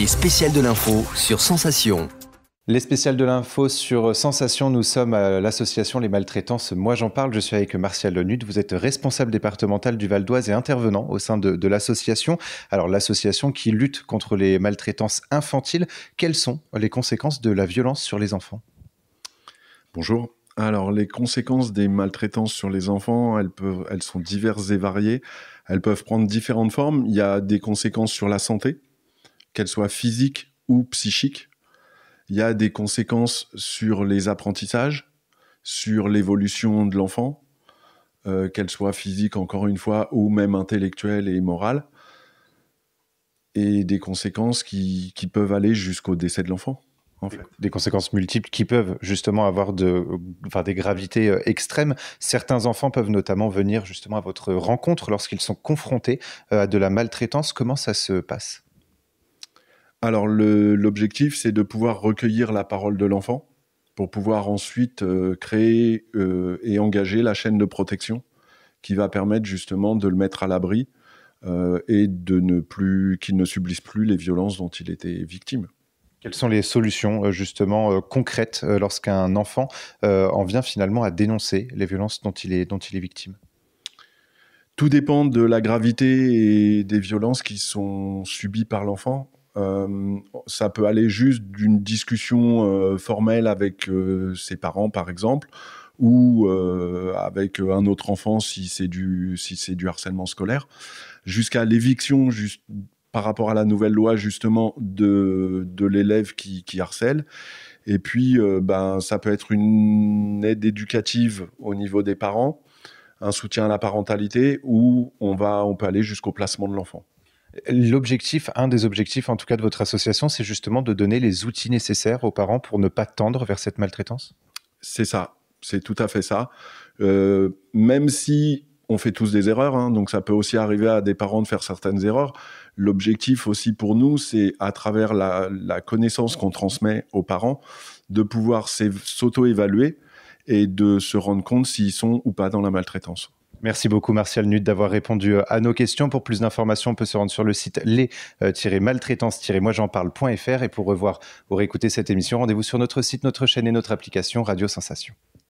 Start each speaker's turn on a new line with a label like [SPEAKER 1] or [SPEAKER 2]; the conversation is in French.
[SPEAKER 1] Les spéciales de l'info sur Sensation.
[SPEAKER 2] Les spéciales de l'info sur Sensation, nous sommes à l'association Les Maltraitances. Moi j'en parle, je suis avec Martial Nutt. Vous êtes responsable départemental du Val d'Oise et intervenant au sein de l'association. Alors l'association qui lutte contre les maltraitances infantiles. Quelles sont les conséquences de la violence sur les enfants ?
[SPEAKER 3] Bonjour. Alors les conséquences des maltraitances sur les enfants, elles sont diverses et variées. Elles peuvent prendre différentes formes. Il y a des conséquences sur la santé, qu'elles soient physiques ou psychiques. Il y a des conséquences sur les apprentissages, sur l'évolution de l'enfant, qu'elle soit physique encore une fois, ou même intellectuelle et morale, et des conséquences qui peuvent aller jusqu'au décès de l'enfant. En fait.
[SPEAKER 2] Des conséquences multiples qui peuvent justement avoir des gravités extrêmes. Certains enfants peuvent notamment venir justement à votre rencontre lorsqu'ils sont confrontés à de la maltraitance. Comment ça se passe ?
[SPEAKER 3] Alors l'objectif, c'est de pouvoir recueillir la parole de l'enfant pour pouvoir ensuite créer et engager la chaîne de protection qui va permettre justement de le mettre à l'abri et qu'il ne subisse plus les violences dont il était victime.
[SPEAKER 2] Quelles sont les solutions justement concrètes lorsqu'un enfant en vient finalement à dénoncer les violences dont il est victime ?
[SPEAKER 3] Tout dépend de la gravité et des violences qui sont subies par l'enfant. Ça peut aller juste d'une discussion formelle avec ses parents, par exemple, ou avec un autre enfant si c'est du harcèlement scolaire, jusqu'à l'éviction par rapport à la nouvelle loi justement de l'élève qui harcèle. Et puis ça peut être une aide éducative au niveau des parents, un soutien à la parentalité, ou on peut aller jusqu'au placement de l'enfant.
[SPEAKER 2] Un des objectifs en tout cas de votre association, c'est justement de donner les outils nécessaires aux parents pour ne pas tendre vers cette maltraitance ?
[SPEAKER 3] C'est ça, c'est tout à fait ça. Même si on fait tous des erreurs, donc ça peut aussi arriver à des parents de faire certaines erreurs, l'objectif aussi pour nous, c'est à travers la connaissance qu'on transmet aux parents, de pouvoir s'auto-évaluer et de se rendre compte s'ils sont ou pas dans la maltraitance.
[SPEAKER 2] Merci beaucoup Martial Nutt d'avoir répondu à nos questions. Pour plus d'informations, on peut se rendre sur le site les-maltraitances-moijenparle.fr et pour revoir ou réécouter cette émission, rendez-vous sur notre site, notre chaîne et notre application Radio Sensation.